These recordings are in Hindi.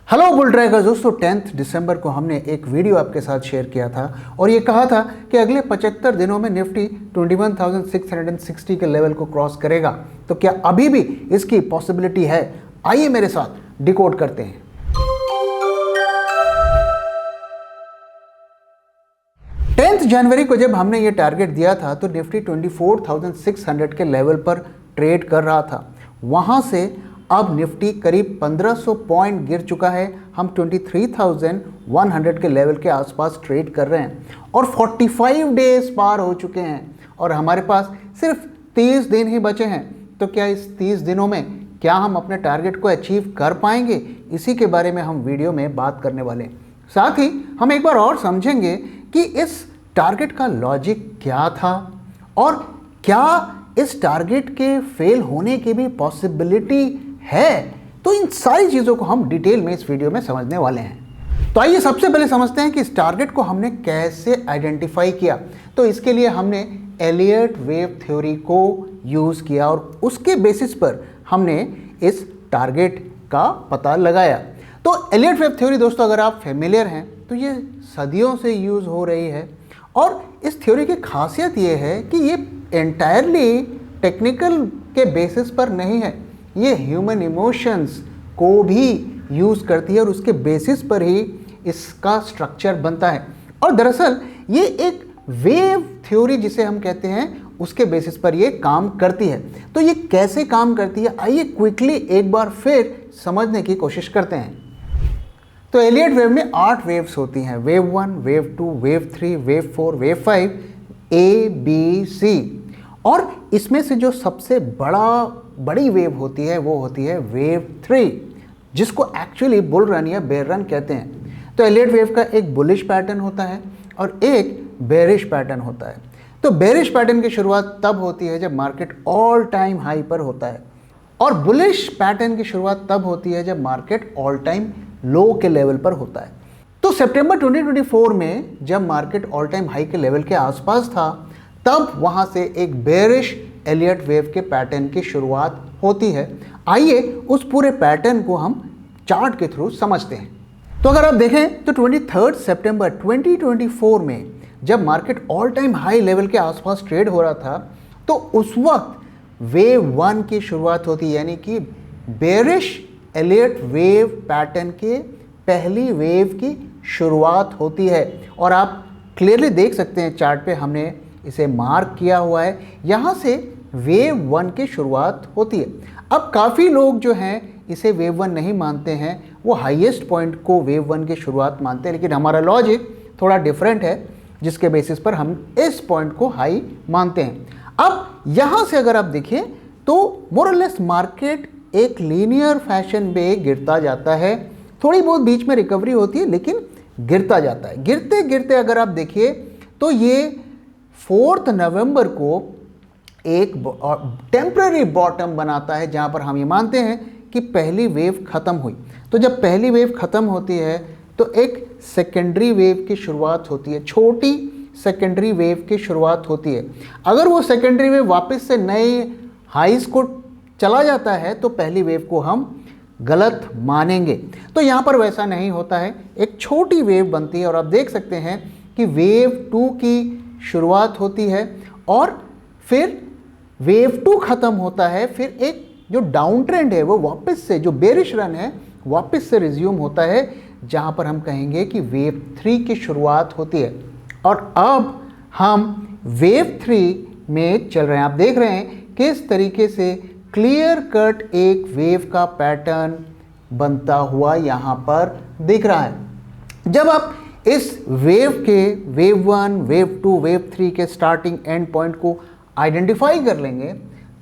हेलो बुल ट्रैकर्स दोस्तों, 10 दिसंबर को हमने एक वीडियो आपके साथ शेयर किया था और ये कहा था कि अगले 75 दिनों में निफ्टी 21,660 के लेवल को क्रॉस करेगा। तो क्या अभी भी इसकी पॉसिबिलिटी है? आइए मेरे साथ डिकोड करते हैं। जनवरी को जब हमने ये टारगेट दिया था तो निफ्टी 24,600 के लेवल पर ट्रेड कर रहा था। वहाँ से अब निफ्टी करीब 1500 पॉइंट गिर चुका है। हम 23,100 के लेवल के आसपास ट्रेड कर रहे हैं और 45 डेज पार हो चुके हैं और हमारे पास सिर्फ 30 दिन ही बचे हैं। तो क्या इस 30 दिनों में क्या हम अपने टारगेट को अचीव कर पाएंगे? इसी के बारे में हम वीडियो में बात करने वाले हैं। साथ ही हम एक बार और समझेंगे कि इस टारगेट का लॉजिक क्या था और क्या इस टारगेट के फेल होने की भी पॉसिबिलिटी है। तो इन सारी चीज़ों को हम डिटेल में इस वीडियो में समझने वाले हैं। तो आइए सबसे पहले समझते हैं कि इस टारगेट को हमने कैसे आइडेंटिफाई किया। तो इसके लिए हमने एलियट वेव थ्योरी को यूज़ किया और उसके बेसिस पर हमने इस टारगेट का पता लगाया। तो एलियट वेव थ्योरी दोस्तों, अगर आप फेमिलियर हैं तो ये सदियों से यूज़ हो रही है और इस थ्योरी की खासियत ये है कि ये एंटायरली टेक्निकल के बेसिस पर नहीं है। ये ह्यूमन इमोशंस को भी यूज़ करती है और उसके बेसिस पर ही इसका स्ट्रक्चर बनता है। और दरअसल ये एक वेव थ्योरी जिसे हम कहते हैं उसके बेसिस पर ये काम करती है। तो ये कैसे काम करती है, आइए क्विकली एक बार फिर समझने की कोशिश करते हैं। तो एलियट वेव में 8 वेव्स होती हैं, wave 1, wave 2, wave 3, wave 4, wave 5, ABC। और इसमें से जो सबसे बड़ी वेव होती है वो होती है वेव 3, जिसको एक्चुअली बुल रन या बेयर रन कहते हैं। तो एलियट वेव का एक बुलिश पैटर्न होता है और एक बेरिश पैटर्न होता है। तो बेरिश पैटर्न की शुरुआत तब होती है जब मार्केट ऑल टाइम हाई पर होता है और बुलिश पैटर्न की शुरुआत तब होती है जब मार्केट ऑल टाइम लो के लेवल पर होता है। तो सितंबर 2024 में जब मार्केट ऑल टाइम हाई के लेवल के आसपास था तब वहां से एक बेरिश एलियट वेव के पैटर्न की शुरुआत होती है। आइए उस पूरे पैटर्न को हम चार्ट के थ्रू समझते हैं। तो अगर आप देखें तो 23 सितंबर 2024 में जब market all time high level के आसपास ट्रेड हो रहा था तो उस वक्त वेव 1 की शुरुआत होती है, यानी कि बेरिश एलियट वेव पैटर्न के पहली वेव की शुरुआत होती है। और आप क्लियरली देख सकते हैं चार्ट पे हमने इसे मार्क किया हुआ है। यहाँ से वेव 1 की शुरुआत होती है। अब काफ़ी लोग जो हैं इसे वेव 1 नहीं मानते हैं, वो हाईएस्ट पॉइंट को वेव 1 की शुरुआत मानते हैं, लेकिन हमारा लॉजिक थोड़ा डिफरेंट है जिसके बेसिस पर हम इस पॉइंट को हाई मानते हैं। अब यहाँ से अगर आप देखें तो मोर और लेस मार्केट एक लीनियर फैशन में गिरता जाता है। थोड़ी बहुत बीच में रिकवरी होती है लेकिन गिरता जाता है। गिरते गिरते अगर आप देखिए तो ये 4 नवंबर को एक टेम्पररी बॉटम बनाता है जहां पर हम ये मानते हैं कि पहली वेव ख़त्म हुई। तो जब पहली वेव ख़त्म होती है तो एक सेकेंडरी वेव की शुरुआत होती है, छोटी सेकेंडरी वेव की शुरुआत होती है। अगर वो सेकेंडरी वेव वापस से नए हाइस को चला जाता है तो पहली वेव को हम गलत मानेंगे। तो यहाँ पर वैसा नहीं होता है, एक छोटी वेव बनती है और आप देख सकते हैं कि वेव 2 की शुरुआत होती है और फिर वेव 2 ख़त्म होता है। फिर एक जो डाउन ट्रेंड है वो वापस से, जो बेरिश रन है वापस से रिज्यूम होता है, जहाँ पर हम कहेंगे कि वेव 3 की शुरुआत होती है। और अब हम वेव 3 में चल रहे हैं। आप देख रहे हैं किस तरीके से क्लियर कट एक वेव का पैटर्न बनता हुआ यहाँ पर दिख रहा है। जब आप इस वेव के वेव 1, वेव 2, वेव 3 के स्टार्टिंग एंड पॉइंट को आइडेंटिफाई कर लेंगे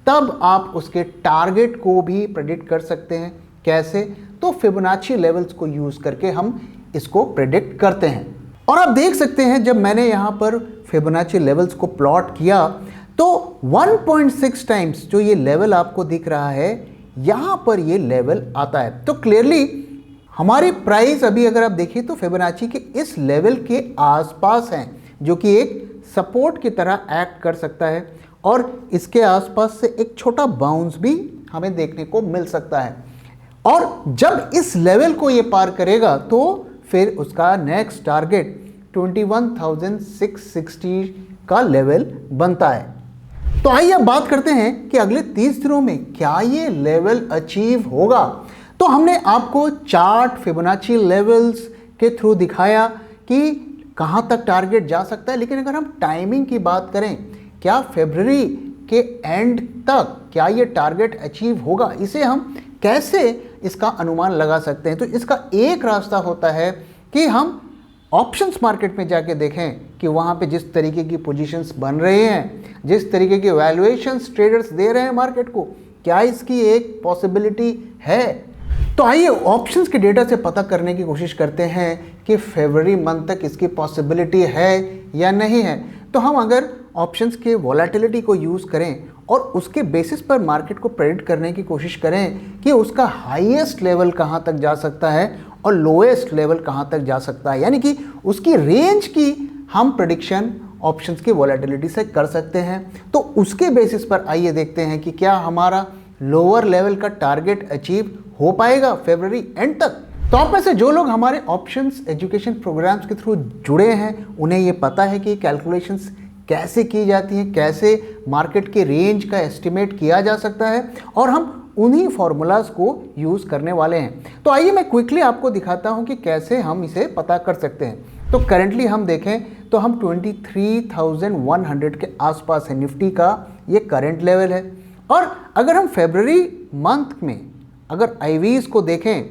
तब आप उसके टारगेट को भी प्रेडिक्ट कर सकते हैं। कैसे? तो फिबोनाची लेवल्स को यूज़ करके हम इसको प्रेडिक्ट करते हैं। और आप देख सकते हैं जब मैंने यहाँ पर फिबोनाची लेवल्स को प्लॉट किया तो 1.6 टाइम्स जो ये लेवल आपको दिख रहा है यहाँ पर ये लेवल आता है। तो क्लियरली हमारी प्राइस अभी अगर आप देखिए तो फिबोनाची के इस लेवल के आसपास हैं, जो कि एक सपोर्ट की तरह एक्ट कर सकता है और इसके आसपास से एक छोटा बाउंस भी हमें देखने को मिल सकता है। और जब इस लेवल को ये पार करेगा तो फिर उसका नेक्स्ट टारगेट 21,660 का लेवल बनता है। तो आइए अब बात करते हैं कि अगले 30 दिनों में क्या ये लेवल अचीव होगा। तो हमने आपको चार्ट फिबोनाची लेवल्स के थ्रू दिखाया कि कहाँ तक टारगेट जा सकता है, लेकिन अगर हम टाइमिंग की बात करें, क्या फरवरी के एंड तक क्या ये टारगेट अचीव होगा, इसे हम कैसे इसका अनुमान लगा सकते हैं। तो इसका एक रास्ता होता है कि हम ऑप्शंस मार्केट में जाके देखें कि वहाँ पे जिस तरीके की पोजीशंस बन रहे हैं, जिस तरीके की वैल्यूएशंस ट्रेडर्स दे रहे हैं मार्केट को, क्या इसकी एक पॉसिबिलिटी है। तो आइए ऑप्शंस के डेटा से पता करने की कोशिश करते हैं कि फरवरी मंथ तक इसकी पॉसिबिलिटी है या नहीं है। तो हम अगर ऑप्शंस के वॉलेटिलिटी को यूज़ करें और उसके बेसिस पर मार्केट को प्रेडिक्ट करने की कोशिश करें कि उसका हाईएस्ट लेवल कहां तक जा सकता है और लोएस्ट लेवल कहां तक जा सकता है, यानी कि उसकी रेंज की हम प्रेडिक्शन ऑप्शंस की वॉलेटिलिटी से कर सकते हैं। तो उसके बेसिस पर आइए देखते हैं कि क्या हमारा लोअर लेवल का टारगेट अचीव हो पाएगा फरवरी एंड तक। तो आप में से जो लोग हमारे ऑप्शंस एजुकेशन प्रोग्राम्स के थ्रू जुड़े हैं, उन्हें ये पता है कि कैलकुलेशंस कैसे की जाती हैं, कैसे मार्केट के रेंज का एस्टिमेट किया जा सकता है, और हम उन्हीं फॉर्मूलाज को यूज़ करने वाले हैं। तो आइए मैं क्विकली आपको दिखाता हूं कि कैसे हम इसे पता कर सकते हैं। तो करेंटली हम देखें तो हम 23,100 के आसपास है, निफ्टी का ये करंट लेवल है। और अगर हम फरवरी मंथ में अगर आईवीज को देखें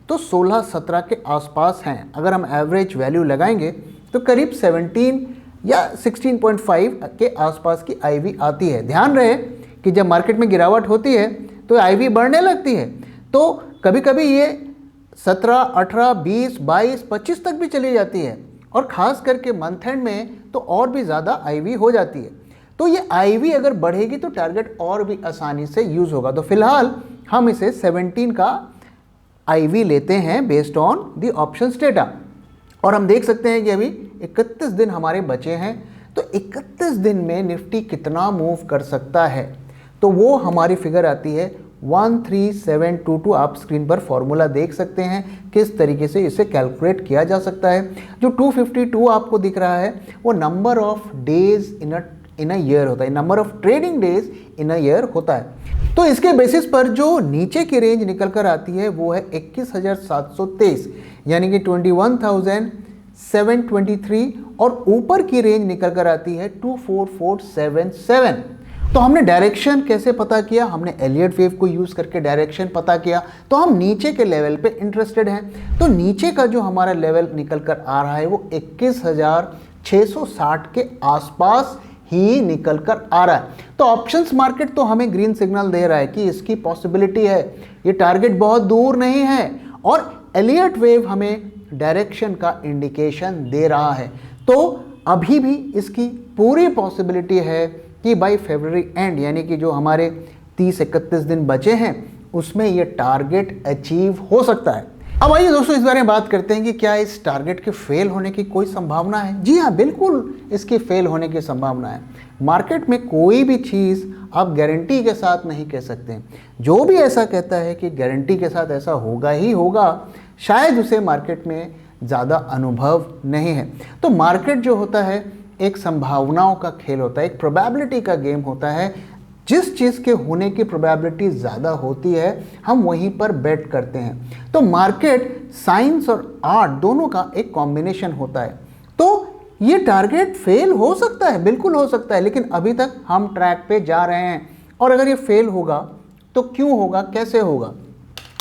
तो 16-17 के आसपास हैं। अगर हम एवरेज वैल्यू लगाएंगे तो करीब 17 या 16.5 के आसपास की आईवी आती है। ध्यान रहे कि जब मार्केट में गिरावट होती है तो आईवी बढ़ने लगती है, तो कभी कभी ये 17, 18, 20, 22, 25 तक भी चली जाती है, और ख़ास करके मंथ एंड में तो और भी ज़्यादा आईवी हो जाती है। तो ये आईवी अगर बढ़ेगी तो टारगेट और भी आसानी से यूज़ होगा। तो फिलहाल हम इसे 17 का आईवी लेते हैं based on the options data, और हम देख सकते हैं कि अभी 31 दिन हमारे बचे हैं। तो 31 दिन में निफ्टी कितना मूव कर सकता है, तो वो हमारी फिगर आती है 13722। आप स्क्रीन पर फॉर्मूला देख सकते हैं किस तरीके से इसे कैलकुलेट किया जा सकता है। जो 252 आपको दिख रहा है वो number of days in a year होता है, number of trading days in a year होता है। तो इसके बेसिस पर जो नीचे की रेंज निकल कर आती है वो है 21,723, यानी कि 21,723, और ऊपर की रेंज निकल कर आती है 24,477। तो हमने डायरेक्शन कैसे पता किया, हमने एलियट वेव को यूज़ करके डायरेक्शन पता किया। तो हम नीचे के लेवल पे इंटरेस्टेड हैं। तो नीचे का जो हमारा लेवल निकल कर आ रहा है वो 21,660 के आसपास ही निकल कर आ रहा है। तो ऑप्शंस मार्केट तो हमें ग्रीन सिग्नल दे रहा है कि इसकी पॉसिबिलिटी है, ये टारगेट बहुत दूर नहीं है, और एलियट वेव हमें डायरेक्शन का इंडिकेशन दे रहा है। तो अभी भी इसकी पूरी पॉसिबिलिटी है कि बाय फरवरी एंड, यानी कि जो हमारे 30-31 दिन बचे हैं, उसमें ये टारगेट अचीव हो सकता है। अब आइए दोस्तों इस बारे में बात करते हैं कि क्या इस टारगेट के फेल होने की कोई संभावना है। जी हाँ, बिल्कुल इसकी फेल होने की संभावना है। मार्केट में कोई भी चीज़ आप गारंटी के साथ नहीं कह सकते। जो भी ऐसा कहता है कि गारंटी के साथ ऐसा होगा ही होगा, शायद उसे मार्केट में ज़्यादा अनुभव नहीं है। तो मार्केट जो होता है एक संभावनाओं का खेल होता है, एक प्रोबेबिलिटी का गेम होता है। जिस चीज़ के होने की प्रोबेबिलिटी ज़्यादा होती है हम वहीं पर बेट करते हैं। तो मार्केट साइंस और आर्ट दोनों का एक कॉम्बिनेशन होता है। तो ये टारगेट फेल हो सकता है, बिल्कुल हो सकता है, लेकिन अभी तक हम ट्रैक पे जा रहे हैं। और अगर ये फेल होगा तो क्यों होगा, कैसे होगा,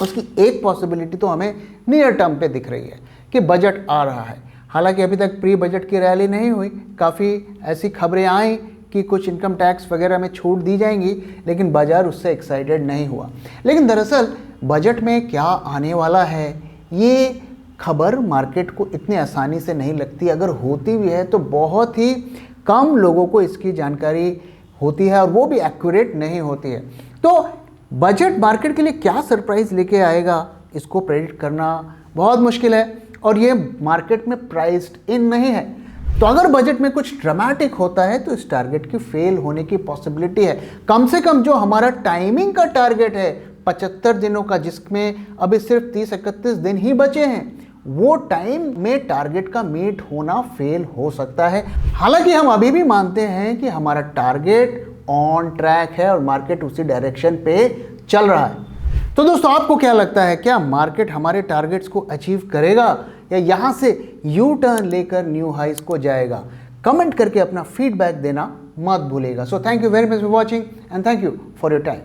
उसकी एक पॉसिबिलिटी तो हमें नियर टर्म पे दिख रही है कि बजट आ रहा है। हालांकि अभी तक प्री बजट की रैली नहीं हुई, काफ़ी ऐसी खबरें आई कि कुछ इनकम टैक्स वगैरह में छूट दी जाएंगी, लेकिन बाजार उससे एक्साइटेड नहीं हुआ। लेकिन दरअसल बजट में क्या आने वाला है ये खबर मार्केट को इतनी आसानी से नहीं लगती। अगर होती भी है तो बहुत ही कम लोगों को इसकी जानकारी होती है, और वो भी एक्यूरेट नहीं होती है। तो बजट मार्केट के लिए क्या सरप्राइज लेके आएगा, इसको प्रेडिक्ट करना बहुत मुश्किल है, और ये मार्केट में प्राइस्ड इन नहीं है। तो अगर बजट में कुछ ड्रामेटिक होता है तो इस टारगेट की फेल होने की पॉसिबिलिटी है। कम से कम जो हमारा टाइमिंग का टारगेट है 75 दिनों का, जिसमें अभी सिर्फ 30-31 दिन ही बचे हैं, वो टाइम में टारगेट का मीट होना फेल हो सकता है। हालांकि हम अभी भी मानते हैं कि हमारा टारगेट ऑन ट्रैक है और मार्केट उसी डायरेक्शन पे चल रहा है। तो दोस्तों, आपको क्या लगता है, क्या मार्केट हमारे टारगेट्स को अचीव करेगा या यहां से यू टर्न लेकर न्यू हाइस को जाएगा? कमेंट करके अपना फीडबैक देना मत भूलिएगा। So thank you very much for watching and thank you for your time.